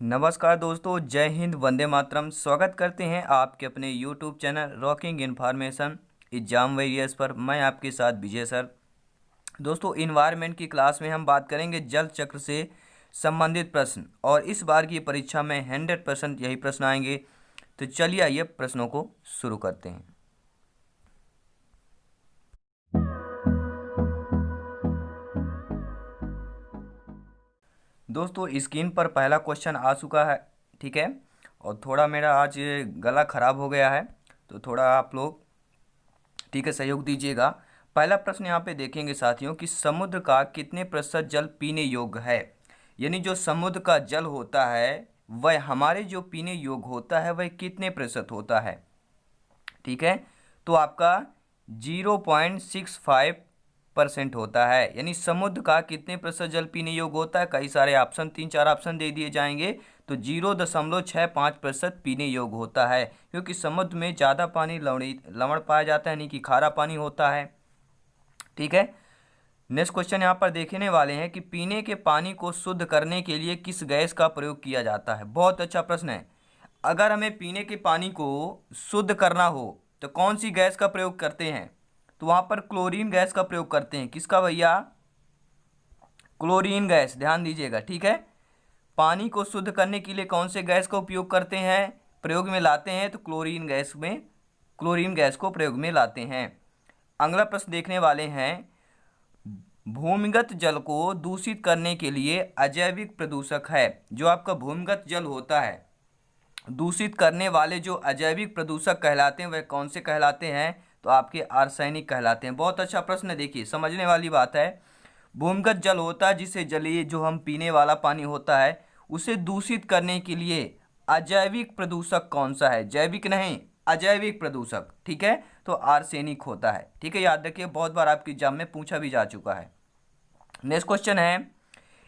नमस्कार दोस्तों, जय हिंद, वंदे मातरम। स्वागत करते हैं आपके अपने YouTube channel rocking information exam various पर। मैं आपके साथ विजय सर। दोस्तों, इन्वायरमेंट की क्लास में हम बात करेंगे जल चक्र से संबंधित प्रश्न, और इस बार की परीक्षा में 100% यही प्रश्न आएंगे। तो चलिए आइए प्रश्नों को शुरू करते हैं। दोस्तों, स्क्रीन पर पहला क्वेश्चन आ चुका है, ठीक है। और थोड़ा मेरा आज गला खराब हो गया है, तो थोड़ा आप लोग ठीक है सहयोग दीजिएगा। पहला प्रश्न यहाँ पे देखेंगे साथियों कि समुद्र का कितने प्रतिशत जल पीने योग्य है। यानी जो समुद्र का जल होता है वह हमारे जो पीने योग्य होता है वह कितने प्रतिशत होता है, ठीक है। तो आपका 0.65% होता है। यानी समुद्र का कितने प्रतिशत जल पीने योग्य होता है, कई सारे ऑप्शन 3-4 ऑप्शन दे दिए जाएंगे। तो 0.65% पीने योग्य होता है, क्योंकि समुद्र में ज़्यादा पानी लवण पाया जाता है, यानी कि खारा पानी होता है, ठीक है। नेक्स्ट क्वेश्चन यहाँ पर देखने वाले हैं कि पीने के पानी को शुद्ध करने के लिए किस गैस का प्रयोग किया जाता है। बहुत अच्छा प्रश्न है। अगर हमें पीने के पानी को शुद्ध करना हो तो कौन सी गैस का प्रयोग करते हैं, तो वहाँ पर क्लोरीन गैस का प्रयोग करते हैं। किसका भैया? क्लोरीन गैस, ध्यान दीजिएगा, ठीक है। पानी को शुद्ध करने के लिए कौन से गैस का उपयोग करते हैं, प्रयोग में लाते हैं, तो क्लोरीन गैस को प्रयोग में लाते हैं। अगला प्रश्न देखने वाले हैं, भूमिगत जल को दूषित करने के लिए अजैविक प्रदूषक है। जो आपका भूमिगत जल होता है दूषित करने वाले जो अजैविक प्रदूषक कहलाते हैं वह कौन से कहलाते हैं, तो आपके आर्सेनिक कहलाते हैं। बहुत अच्छा प्रश्न है, देखिए समझने वाली बात है। भूमिगत जल होता है जिसे जलीय जो हम पीने वाला पानी होता है उसे दूषित करने के लिए अजैविक प्रदूषक कौन सा है, जैविक नहीं, अजैविक प्रदूषक, ठीक है। तो आर्सेनिक होता है, ठीक है। याद रखिए, बहुत बार आपके एग्जाम में पूछा भी जा चुका है। नेक्स्ट क्वेश्चन है,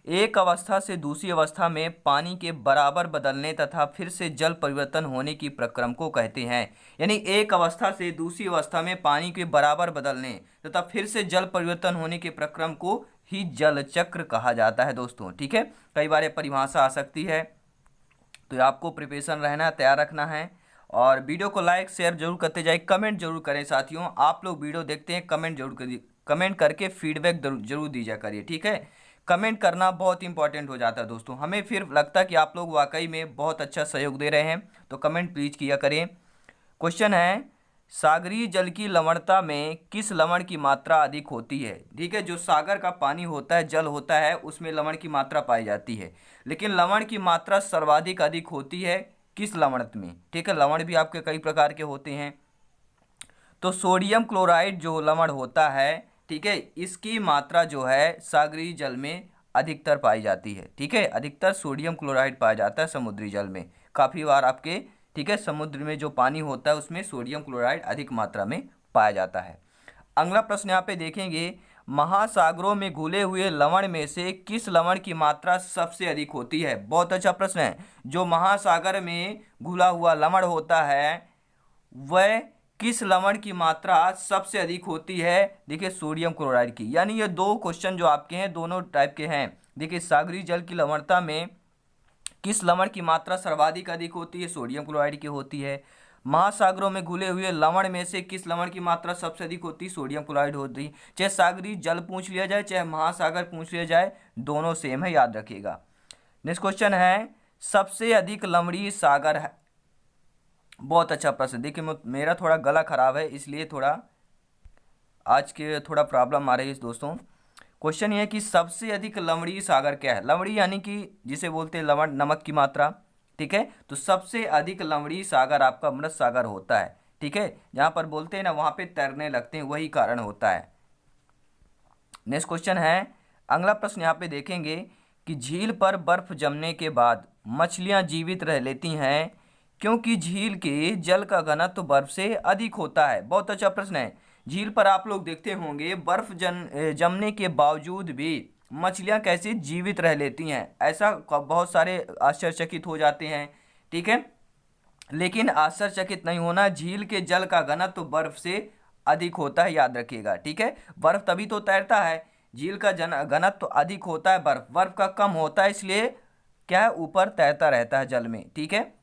एक अवस्था से दूसरी अवस्था में पानी के बराबर बदलने तथा फिर से जल परिवर्तन होने की प्रक्रम को कहते हैं। यानी एक अवस्था से दूसरी अवस्था में पानी के बराबर बदलने तथा फिर से जल परिवर्तन होने के प्रक्रम को ही जल चक्र कहा जाता है दोस्तों, ठीक है। कई बार परिभाषा आ सकती है, तो आपको प्रिपरेशन रहना, तैयार रखना है। और वीडियो को लाइक शेयर जरूर करते जाए, कमेंट जरूर करें साथियों। आप लोग वीडियो देखते हैं, कमेंट जरूर करिए, कमेंट करके फीडबैक जरूर दीजिए करिए, ठीक है। कमेंट करना बहुत इंपॉर्टेंट हो जाता है दोस्तों, हमें फिर लगता है कि आप लोग वाकई में बहुत अच्छा सहयोग दे रहे हैं, तो कमेंट प्लीज किया करें। क्वेश्चन है, सागरीय जल की लवणता में किस लवण की मात्रा अधिक होती है। ठीक है, जो सागर का पानी होता है, जल होता है, उसमें लवण की मात्रा पाई जाती है, लेकिन लवण की मात्रा सर्वाधिक अधिक होती है किस लवण में। ठीक है, लवण भी आपके कई प्रकार के होते हैं। तो सोडियम क्लोराइड जो लवण होता है, ठीक है, इसकी मात्रा जो है सागरीय जल में अधिकतर पाई जाती है। ठीक है, अधिकतर सोडियम क्लोराइड पाया जाता है समुद्री जल में, काफ़ी बार आपके, ठीक है, समुद्र में जो पानी होता है उसमें सोडियम क्लोराइड अधिक मात्रा में पाया जाता है। अगला प्रश्न यहाँ पे देखेंगे, महासागरों में घुले हुए लवण में से किस लवण की मात्रा सबसे अधिक होती है। बहुत अच्छा प्रश्न है। जो महासागर में घुला हुआ लवण होता है वह किस लवण की मात्रा सबसे अधिक होती है। देखिए, सोडियम क्लोराइड की। यानी ये दो क्वेश्चन जो आपके हैं दोनों टाइप के हैं। देखिए, सागरीय जल की लवणता में किस लवण की मात्रा सर्वाधिक अधिक होती है, सोडियम क्लोराइड की होती है। महासागरों में घुले हुए लवण में से किस लवण की मात्रा सबसे अधिक होती है, सोडियम क्लोराइड होती है। चाहे सागरीय जल पूछ लिया जाए चाहे महासागर पूछ लिया जाए, दोनों सेम है, याद रखिएगा। नेक्स्ट क्वेश्चन है, सबसे अधिक लवणीय सागर है। बहुत अच्छा प्रश्न। देखिए, मेरा थोड़ा गला खराब है इसलिए थोड़ा आज के थोड़ा प्रॉब्लम आ रही है दोस्तों। क्वेश्चन ये है कि सबसे अधिक लवणीय सागर क्या है। लवणीय यानी कि जिसे बोलते हैं लवण, नमक की मात्रा, ठीक है। तो सबसे अधिक लवणीय सागर आपका मृत सागर होता है, ठीक है। जहां पर बोलते हैं ना वहां पे तैरने लगते हैं, वही कारण होता है। नेक्स्ट क्वेश्चन है, अगला प्रश्न यहाँ पे देखेंगे कि झील पर बर्फ जमने के बाद मछलियां जीवित रह लेती हैं क्योंकि झील के जल का घनत्व तो बर्फ से अधिक होता है। बहुत अच्छा प्रश्न है। झील पर आप लोग देखते होंगे बर्फ जमने के बावजूद भी मछलियां कैसे जीवित रह लेती हैं, ऐसा बहुत सारे आश्चर्यचकित हो जाते हैं, ठीक है। लेकिन आश्चर्यचकित नहीं होना, झील के जल का घनत्व तो बर्फ से अधिक होता है, याद रखिएगा, ठीक है। बर्फ तभी तो तैरता है, झील का घनत्व तो अधिक होता है, बर्फ का कम होता है, इसलिए क्या है, ऊपर तैरता रहता है जल में। ठीक है,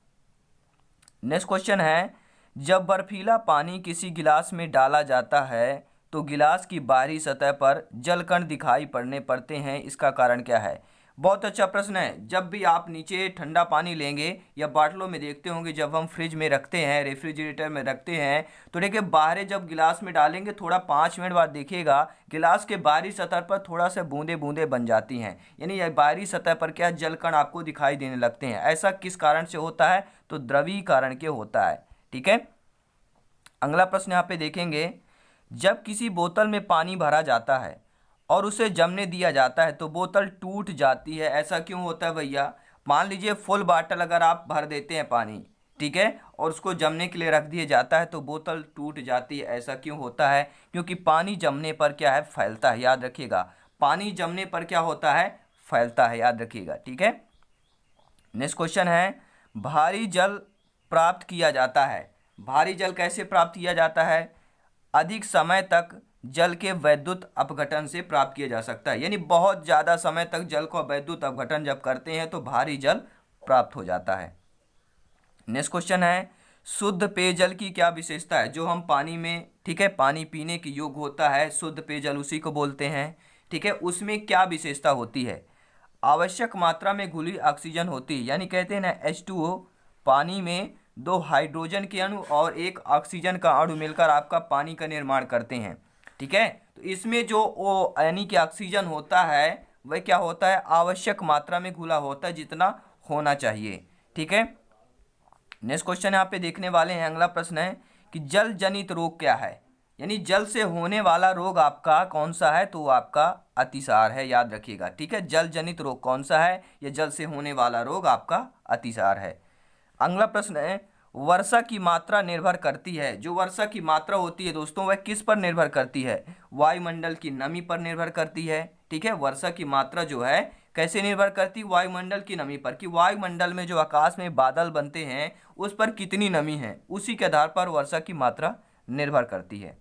नेक्स्ट क्वेश्चन है, जब बर्फीला पानी किसी गिलास में डाला जाता है तो गिलास की बाहरी सतह पर जलकण दिखाई पड़ते हैं, इसका कारण क्या है। बहुत अच्छा प्रश्न है। जब भी आप नीचे ठंडा पानी लेंगे या बाटलों में देखते होंगे, जब हम फ्रिज में रखते हैं, रेफ्रिजरेटर में रखते हैं, तो देखिए बाहर जब गिलास में डालेंगे थोड़ा 5 मिनट बाद देखिएगा गिलास के बाहरी सतह पर थोड़ा सा बूंदे बूंदे बन जाती हैं, यानी यह बाहरी सतह पर क्या जलकण आपको दिखाई देने लगते हैं। ऐसा किस कारण से होता है, तो द्रवीकरण के होता है। ठीक है, अगला प्रश्न यहाँ पे देखेंगे, जब किसी बोतल में पानी भरा जाता है और उसे जमने दिया जाता है तो बोतल टूट जाती है, ऐसा क्यों होता है भैया। मान लीजिए फुल बाटल अगर आप भर देते हैं पानी, ठीक है, और उसको जमने के लिए रख दिया जाता है तो बोतल टूट जाती है, ऐसा क्यों होता है, क्योंकि पानी जमने पर क्या है, फैलता है। याद रखिएगा, पानी जमने पर क्या होता है, फैलता है, याद रखिएगा। ठीक है, नेक्स्ट क्वेश्चन है, भारी जल प्राप्त किया जाता है। भारी जल कैसे प्राप्त किया जाता है, अधिक समय तक जल के वैद्युत अपघटन से प्राप्त किया जा सकता है, यानी बहुत ज़्यादा समय तक जल को वैद्युत अपघटन जब करते हैं तो भारी जल प्राप्त हो जाता है। नेक्स्ट क्वेश्चन है, शुद्ध पेयजल की क्या विशेषता है। जो हम पानी में, ठीक है, पानी पीने के योग्य होता है, शुद्ध पेयजल उसी को बोलते हैं। ठीक है, उसमें क्या विशेषता होती है, आवश्यक मात्रा में घुली ऑक्सीजन होती है, यानी कहते हैं ना H2O, पानी में 2 हाइड्रोजन के अणु और 1 ऑक्सीजन का अणु मिलकर आपका पानी का निर्माण करते हैं। ठीक है, तो इसमें जो ओ यानी कि ऑक्सीजन होता है वह क्या होता है, आवश्यक मात्रा में घुला होता है, जितना होना चाहिए। ठीक है, नेक्स्ट क्वेश्चन यहाँ पे देखने वाले हैं, अगला प्रश्न है कि जल जनित रोग क्या है, यानी जल से होने वाला रोग आपका कौन सा है, तो वो आपका अतिसार है, याद रखिएगा। ठीक है, जल जनित रोग कौन सा है, ये जल से होने वाला रोग आपका अतिसार है। अगला प्रश्न है, वर्षा की मात्रा निर्भर करती है। जो वर्षा की मात्रा होती है दोस्तों वह किस पर निर्भर करती है, वायुमंडल की नमी पर निर्भर करती है। ठीक है, वर्षा की मात्रा जो है कैसे निर्भर करती है, वायुमंडल की नमी पर, कि वायुमंडल में जो आकाश में बादल बनते हैं उस पर कितनी नमी है, उसी के आधार पर वर्षा की मात्रा निर्भर करती है।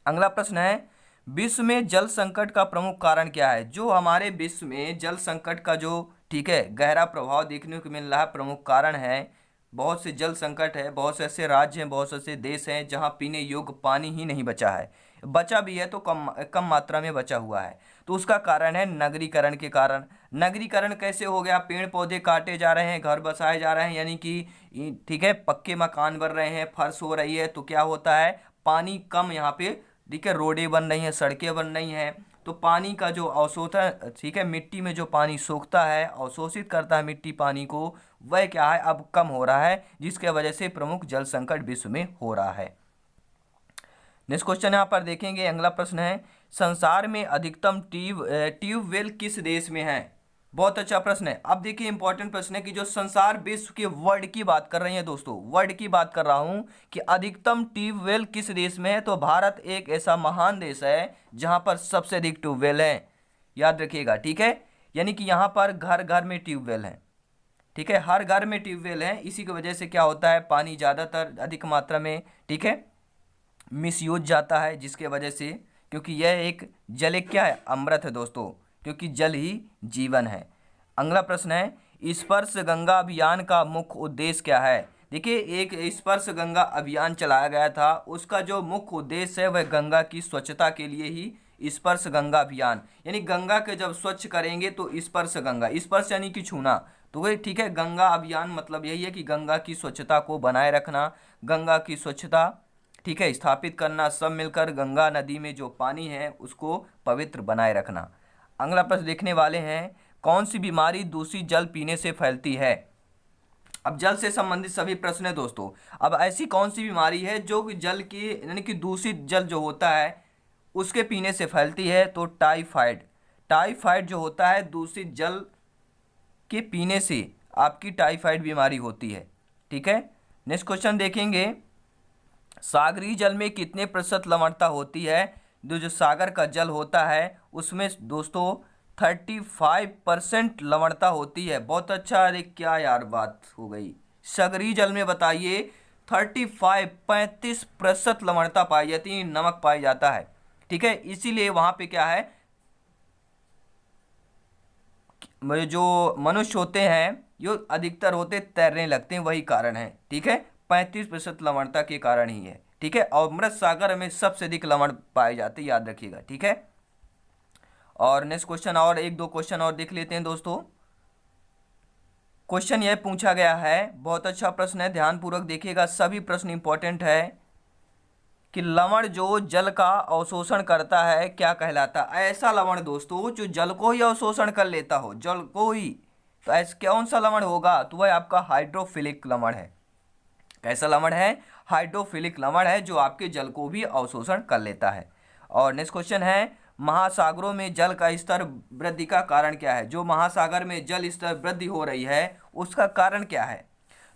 अगला प्रश्न है, विश्व में जल संकट का प्रमुख कारण क्या है। जो हमारे विश्व में जल संकट का जो, ठीक है, गहरा प्रभाव देखने को मिल रहा है, प्रमुख कारण है, बहुत से जल संकट है, बहुत से ऐसे राज्य हैं, बहुत से ऐसे देश हैं जहां पीने योग्य पानी ही नहीं बचा है, बचा भी है तो कम कम मात्रा में बचा हुआ है। तो उसका कारण है नगरीकरण के कारण। नगरीकरण कैसे हो गया, पेड़ पौधे काटे जा रहे हैं, घर बसाए जा रहे हैं, यानी कि ठीक है पक्के मकान बन रहे हैं, फर्श हो रही है, तो क्या होता है, पानी कम यहाँ पे, ठीक है, रोडें बन रही हैं, सड़कें बन रही हैं, तो पानी का जो अवशोषण, ठीक है, मिट्टी में जो पानी सोखता है, अवशोषित करता है मिट्टी पानी को, वह क्या है, अब कम हो रहा है, जिसके वजह से प्रमुख जल संकट विश्व में हो रहा है। नेक्स्ट क्वेश्चन यहाँ पर देखेंगे, अगला प्रश्न है, संसार में अधिकतम ट्यूबवेल किस देश में है। बहुत अच्छा प्रश्न है। अब देखिए इंपॉर्टेंट प्रश्न है कि जो संसार विश्व के वर्ल्ड की बात कर रहे हैं दोस्तों, वर्ल्ड की बात कर रहा हूं कि अधिकतम ट्यूबवेल किस देश में है, तो भारत एक ऐसा महान देश है जहां पर सबसे अधिक ट्यूबवेल है, याद रखिएगा। ठीक है, यानी कि यहाँ पर घर घर में ट्यूबवेल है। ठीक है, हर घर में ट्यूबवेल है, इसी की वजह से क्या होता है, पानी ज़्यादातर अधिक मात्रा में, ठीक है, मिसयूज जाता है, जिसके वजह से, क्योंकि यह एक जल एक क्या है, अमृत है दोस्तों, क्योंकि जल ही जीवन है। अगला प्रश्न है, स्पर्श गंगा अभियान का मुख्य उद्देश्य क्या है। देखिए एक स्पर्श गंगा अभियान चलाया गया था, उसका जो मुख्य उद्देश्य है वह गंगा की स्वच्छता के लिए ही स्पर्श गंगा अभियान, यानी गंगा के जब स्वच्छ करेंगे तो स्पर्श गंगा, स्पर्श यानी कि छूना, तो वही, ठीक है, गंगा अभियान मतलब यही है कि गंगा की स्वच्छता को बनाए रखना, गंगा की स्वच्छता, ठीक है, स्थापित करना, सब मिलकर गंगा नदी में जो पानी है उसको पवित्र बनाए रखना। अगला प्रश्न देखने वाले हैं, कौन सी बीमारी दूषित जल पीने से फैलती है। अब जल से संबंधित सभी प्रश्न है दोस्तों। अब ऐसी कौन सी बीमारी है जो जल की, यानी कि दूषित जल जो होता है उसके पीने से फैलती है, तो टाइफाइड। टाइफाइड जो होता है दूषित जल के पीने से आपकी टाइफाइड बीमारी होती है। ठीक है, नेक्स्ट क्वेश्चन देखेंगे, सागरीय जल में कितने प्रतिशत लवणता होती है। जो सागर का जल होता है उसमें दोस्तों 35% लवणता होती है। बहुत अच्छा, अरे क्या यार बात हो गई, सागरीय जल में बताइए 35% लवणता पाई जाती है, नमक पाई जाता है। ठीक है, इसीलिए वहां पे क्या है, जो मनुष्य होते हैं ये अधिकतर होते तैरने लगते हैं, वही कारण है। ठीक है, 35% लवणता के कारण ही है। ठीक है, और मृत सागर में सबसे अधिक लवण पाए जाते हैं, याद रखिएगा। ठीक है, और नेक्स्ट क्वेश्चन और एक दो क्वेश्चन और देख लेते हैं दोस्तों। क्वेश्चन यह पूछा गया है, बहुत अच्छा प्रश्न है, ध्यानपूर्वक देखिएगा, सभी प्रश्न इंपॉर्टेंट है कि लवण जो जल का अवशोषण करता है क्या कहलाता है? ऐसा लवण दोस्तों जो जल को ही अवशोषण कर लेता हो, जल को ही, तो ऐसा कौन सा लवण होगा? तो वह आपका हाइड्रोफिलिक लवण है। कैसा लवण है? हाइड्रोफिलिक लवण है जो आपके जल को भी अवशोषण कर लेता है। और नेक्स्ट क्वेश्चन है, महासागरों में जल का स्तर वृद्धि का कारण क्या है? जो महासागर में जल स्तर वृद्धि हो रही है उसका कारण क्या है?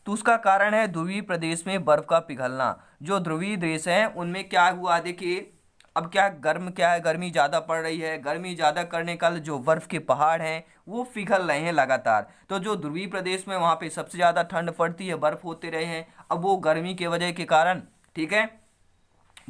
तो उसका कारण है ध्रुवीय प्रदेश में बर्फ का पिघलना। जो ध्रुवीय देश हैं उनमें क्या हुआ, देखिए अब क्या है, गर्मी ज़्यादा पड़ रही है, गर्मी ज़्यादा करने का जो बर्फ़ के पहाड़ हैं वो पिघल रहे हैं लगातार। तो जो ध्रुवीय प्रदेश में वहाँ पे सबसे ज़्यादा ठंड पड़ती है, बर्फ़ होते रहे हैं, अब वो गर्मी के वजह के कारण, ठीक है,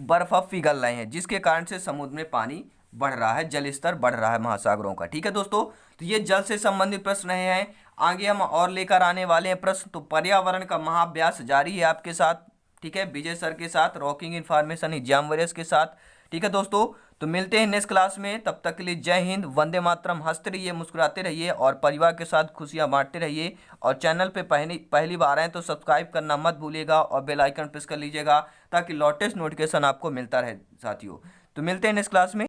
बर्फ अब पिघल रहे हैं, जिसके कारण से समुद्र में पानी बढ़ रहा है, जल स्तर बढ़ रहा है महासागरों का। ठीक है दोस्तों, तो ये जल से संबंधित प्रश्न रहे हैं। आगे हम और लेकर आने वाले हैं प्रश्न। तो पर्यावरण का महाअभ्यास जारी है आपके साथ, ठीक है, विजय सर के साथ, रॉकिंग इन्फॉर्मेशन एग्जाम वॉरियर्स के साथ। ठीक है दोस्तों, तो मिलते हैं नेक्स्ट क्लास में, तब तक के लिए जय हिंद, वंदे मातरम। हंसते रहिए, मुस्कुराते रहिए और परिवार के साथ खुशियां बांटते रहिए। और चैनल पे पहली बार आए तो सब्सक्राइब करना मत भूलिएगा और बेल आइकन प्रेस कर लीजिएगा ताकि लेटेस्ट नोटिफिकेशन आपको मिलता रहे साथियों। तो मिलते हैं नेक्स्ट क्लास में।